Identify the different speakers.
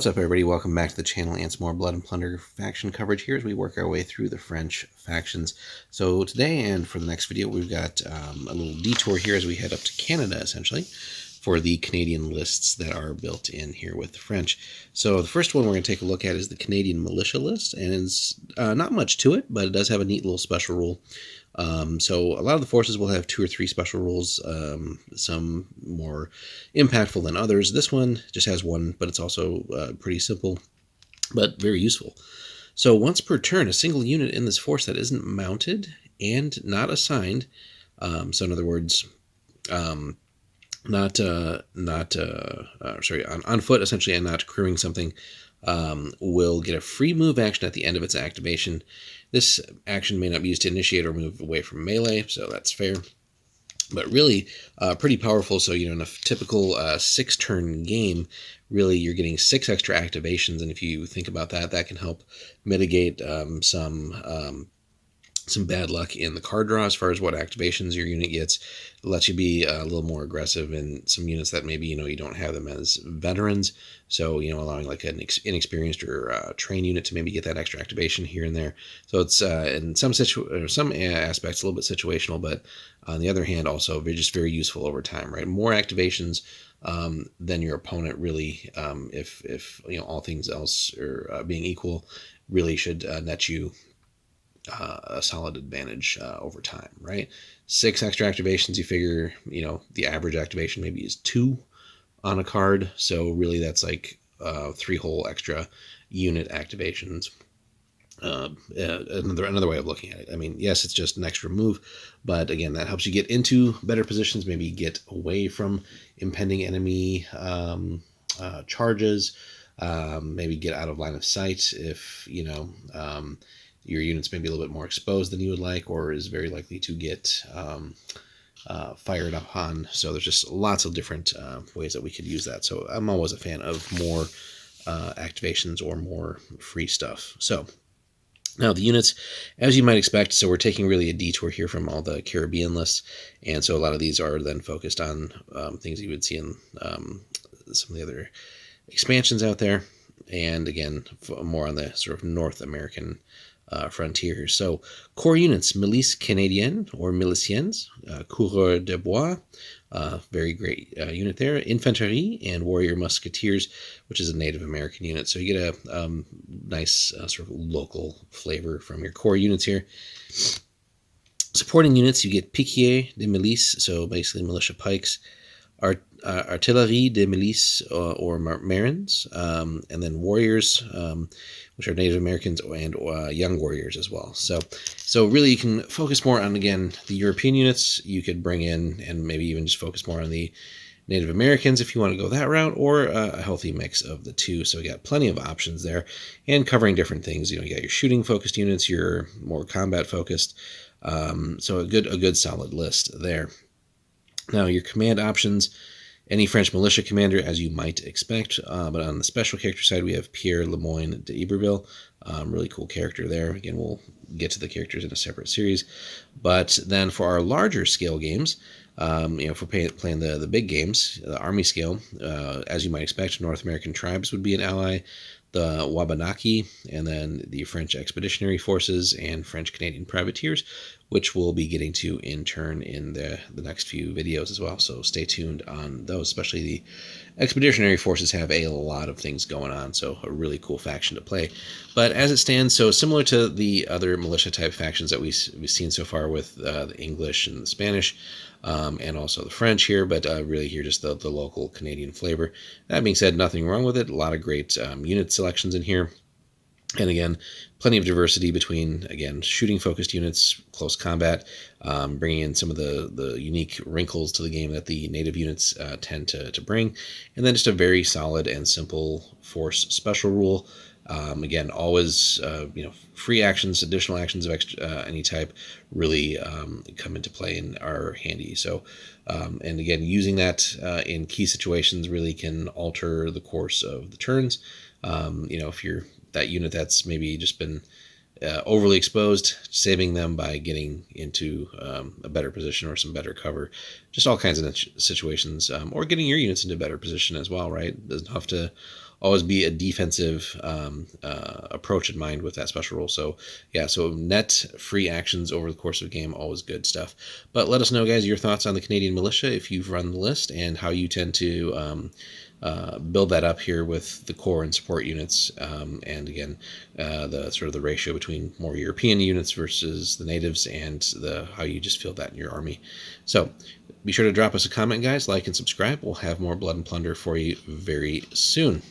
Speaker 1: What's up, everybody? Welcome back to the channel and some more Blood and Plunder faction coverage here as we work our way through the French factions. So today and for the next video, we've got a little detour here as we head up to Canada, essentially, for the Canadian lists that are built in here with the French. So the first one we're going to take a look at is the Canadian Militia list, and it's not much to it, but it does have a neat little special rule. So a lot of the forces will have 2 or 3 special rules, some more impactful than others. This one just has one, but it's also pretty simple, but very useful. So once per turn, a single unit in this force that isn't mounted and not assigned, so in other words, on foot essentially and not crewing something, will get a free move action at the end of its activation. This action may not be used to initiate or move away from melee, so that's fair. But really, pretty powerful. So, in a typical 6-turn game, really you're getting 6 extra activations. And if you think about that, that can help mitigate some bad luck in the card draw as far as what activations your unit gets. It lets you be a little more aggressive in some units that maybe, you don't have them as veterans. So, allowing like an inexperienced or trained unit to maybe get that extra activation here and there. So it's in some aspects a little bit situational, but on the other hand, also just very useful over time, right? More activations than your opponent really, if all things else are being equal, really should net you a solid advantage over time, right? 6 extra activations, you figure, the average activation maybe is 2 on a card. So really that's like 3 whole extra unit activations. Another way of looking at it. I mean, yes, it's just an extra move, but again, that helps you get into better positions, maybe get away from impending enemy charges, maybe get out of line of sight if, your unit's maybe a little bit more exposed than you would like, or is very likely to get fired up on. So there's just lots of different ways that we could use that. So I'm always a fan of more activations or more free stuff. So now the units, as you might expect, so we're taking really a detour here from all the Caribbean lists, and so a lot of these are then focused on things you would see in some of the other expansions out there, and again, more on the sort of North American frontier. So core units: Milice Canadienne or Miliciens, Coureurs de Bois, very great unit there. Infanterie and Warrior Musketeers, which is a Native American unit. So you get a nice sort of local flavor from your core units here. Supporting units, you get Piquier de Milice, so basically militia pikes, Artillerie de Milice or Marins, and then Warriors, which are Native Americans, and Young Warriors as well. So really you can focus more on, again, the European units. You could bring in and maybe even just focus more on the Native Americans if you want to go that route, or a healthy mix of the two. So we got plenty of options there, and covering different things. You got your shooting focused units, your more combat focused. So a good solid list there. Now your command options: any French militia commander, as you might expect, but on the special character side, we have Pierre Lemoyne de Iberville. Really cool character there. Again, we'll get to the characters in a separate series. But then for our larger scale games, if we're playing the big games, the army scale, as you might expect, North American tribes would be an ally, the Wabanaki, and then the French Expeditionary Forces and French Canadian Privateers, which we'll be getting to in turn in the next few videos as well. So stay tuned on those, especially the Expeditionary Forces have a lot of things going on, so a really cool faction to play. But as it stands, so similar to the other militia type factions that we've seen so far with the English and the Spanish, and also the French here, but really here just the local Canadian flavor. That being said, nothing wrong with it. A lot of great unit selections in here. And again, plenty of diversity between, again, shooting-focused units, close combat, bringing in some of the unique wrinkles to the game that the native units tend to bring, and then just a very solid and simple force special rule. Again, always, free actions, additional actions of any type really come into play and are handy. So, and again, using that in key situations really can alter the course of the turns. If you're that unit that's maybe just been overly exposed, saving them by getting into a better position or some better cover, just all kinds of situations, or getting your units into a better position as well, right? Doesn't have to always be a defensive approach in mind with that special rule. So yeah, so net free actions over the course of a game, always good stuff. But let us know, guys, your thoughts on the Canadian Militia if you've run the list, and how you tend to build that up here with the core and support units, and again, the sort of the ratio between more European units versus the natives, and the how you just feel that in your army. So be sure to drop us a comment, guys, like and subscribe. We'll have more Blood and Plunder for you very soon.